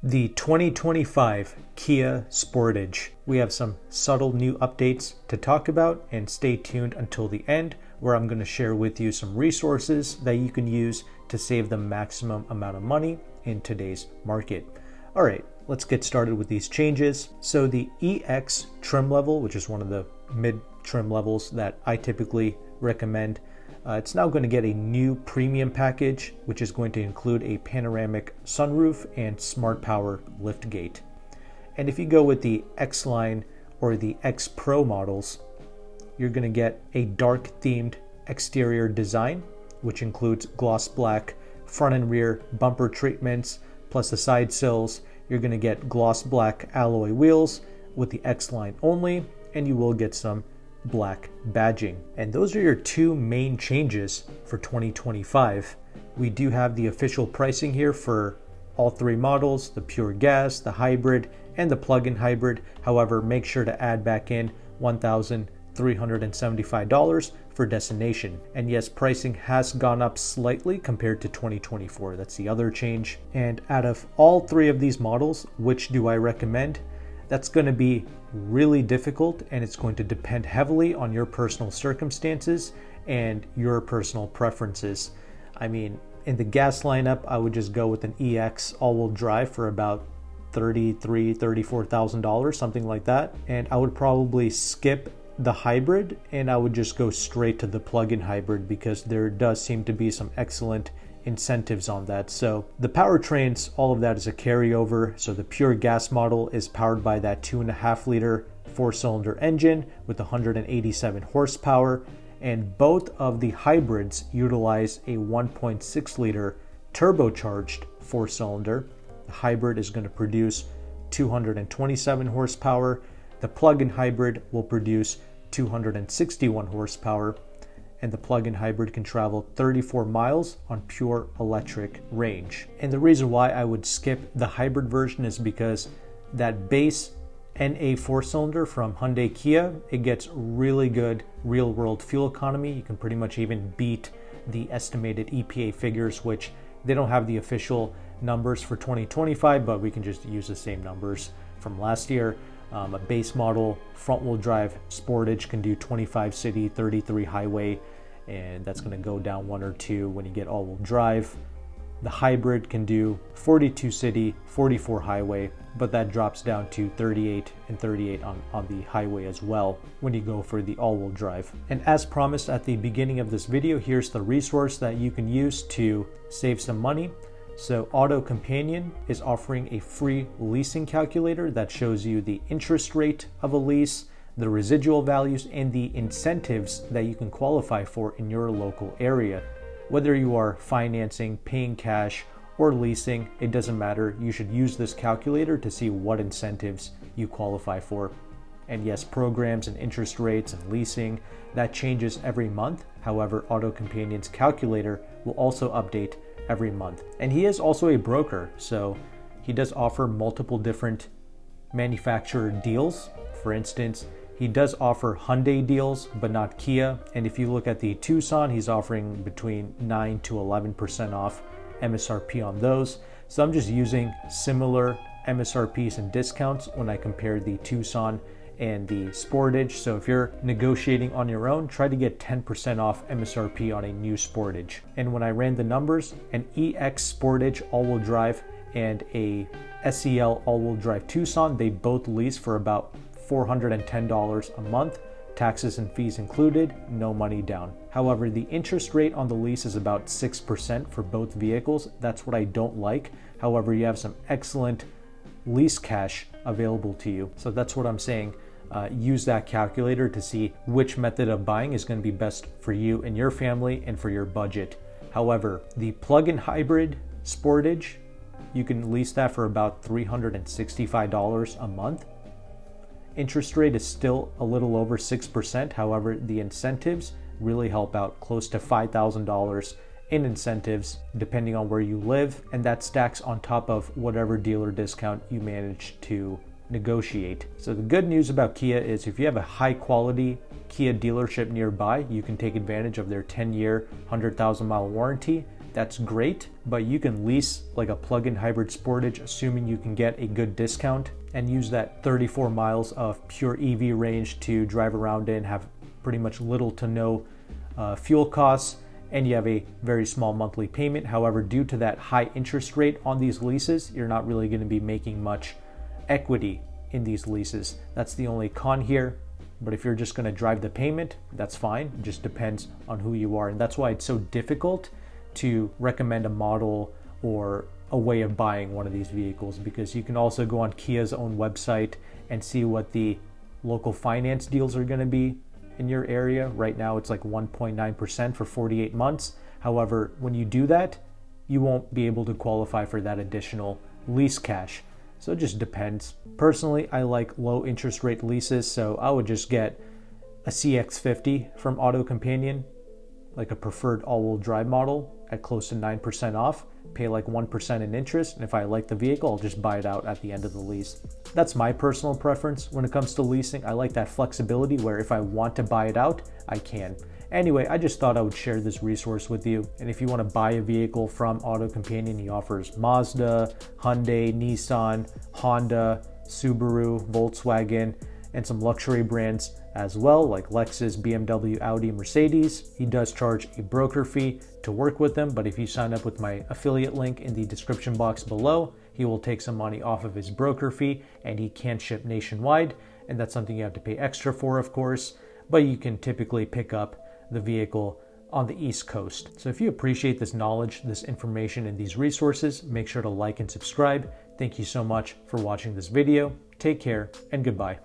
The 2025 Kia Sportage. We have some subtle new updates to talk about, and stay tuned until the end where I'm going to share with you some resources that you can use to save the maximum amount of money in today's market. All right, let's get started with these changes. So the EX trim level, which is one of the mid trim levels that I typically recommend, it's now going to get a new premium package, which is going to include a panoramic sunroof and smart power liftgate. And if you go with the X line or the X Pro models, you're going to get a dark themed exterior design, which includes gloss black front and rear bumper treatments, plus the side sills. You're going to get gloss black alloy wheels with the X line only, and you will get some black badging. And those are your two main changes for 2025. We do have the official pricing here for all three models, the pure gas, the hybrid, and the plug-in hybrid. However, make sure to add back in $1,375 for destination. And yes, pricing has gone up slightly compared to 2024. That's the other change. And out of all three of these models, which do I recommend? That's going to be really difficult, and it's going to depend heavily on your personal circumstances and your personal preferences. I mean, in the gas lineup, I would just go with an EX all-wheel drive for about $34,000, something like that. And I would probably skip the hybrid, and I would just go straight to the plug-in hybrid because there does seem to be some excellent incentives on that. So the powertrains, all of that is a carryover. So the pure gas model is powered by that 2.5 liter 4-cylinder engine with 187 horsepower, and both of the hybrids utilize a 1.6 liter turbocharged 4-cylinder. The hybrid is going to produce 227 horsepower. The plug-in hybrid will produce 261 horsepower, and the plug-in hybrid can travel 34 miles on pure electric range. And the reason why I would skip the hybrid version is because that base NA 4-cylinder from Hyundai Kia, it gets really good real-world fuel economy. You can pretty much even beat the estimated EPA figures, which they don't have the official numbers for 2025, but we can just use the same numbers from last year. A base model front-wheel drive Sportage can do 25 city, 33 highway, and that's going to go down 1 or 2 when you get all-wheel drive. The hybrid can do 42 city, 44 highway, but that drops down to 38 and 38 on the highway as well when you go for the all-wheel drive. And as promised at the beginning of this video, here's the resource that you can use to save some money. So AutoCompanion is offering a free leasing calculator that shows you the interest rate of a lease, the residual values, and the incentives that you can qualify for in your local area. Whether you are financing, paying cash, or leasing, it doesn't matter. You should use this calculator to see what incentives you qualify for. And yes, programs and interest rates and leasing, that changes every month. However, AutoCompanion's calculator will also update every month. And he is also a broker, so he does offer multiple different manufacturer deals. For instance, he does offer Hyundai deals, but not Kia. And if you look at the Tucson, he's offering between 9 to 11% off MSRP on those. So I'm just using similar MSRPs and discounts when I compare the Tucson and the Sportage. So if you're negotiating on your own, try to get 10% off MSRP on a new Sportage. And when I ran the numbers, an EX Sportage all-wheel drive and a SEL all-wheel drive Tucson, they both lease for about $410 a month, taxes and fees included, no money down. However, the interest rate on the lease is about 6% for both vehicles. That's what I don't like. However, you have some excellent lease cash available to you. So that's what I'm saying. Use that calculator to see which method of buying is going to be best for you and your family and for your budget. However, the plug-in hybrid Sportage, you can lease that for about $365 a month. Interest rate is still a little over 6%. However, the incentives really help out, close to $5,000 in incentives depending on where you live, and that stacks on top of whatever dealer discount you manage to negotiate. So the good news about Kia is if you have a high quality Kia dealership nearby, you can take advantage of their 10-year, 100,000-mile warranty. that's great, but you can lease like a plug-in hybrid Sportage, assuming you can get a good discount, and use that 34 miles of pure EV range to drive around in, have pretty much little to no fuel costs, and you have a very small monthly payment. However, due to that high interest rate on these leases, you're not really going to be making much equity in these leases. That's the only con here. But if you're just going to drive the payment, that's fine. It just depends on who you are. And that's why it's so difficult to recommend a model or a way of buying one of these vehicles, because you can also go on Kia's own website and see what the local finance deals are going to be in your area. Right now it's like 1.9% for 48 months. However, when you do that, you won't be able to qualify for that additional lease cash. So it just depends. Personally, I like low interest rate leases, so I would just get a CX-50 from AutoCompanion, like a preferred all-wheel drive model at close to 9% off, pay like 1% in interest, and if I like the vehicle, I'll just buy it out at the end of the lease. That's my personal preference when it comes to leasing. I like that flexibility where if I want to buy it out, I can. Anyway, I just thought I would share this resource with you. And if you want to buy a vehicle from AutoCompanion, he offers Mazda, Hyundai, Nissan, Honda, Subaru, Volkswagen, and some luxury brands as well, like Lexus, BMW, Audi, Mercedes. He does charge a broker fee to work with them, but if you sign up with my affiliate link in the description box below, he will take some money off of his broker fee, and he can ship nationwide. And that's something you have to pay extra for, of course, but you can typically pick up the vehicle on the East Coast. So if you appreciate this knowledge, this information, and these resources, make sure to like and subscribe. Thank you so much for watching this video. Take care and goodbye.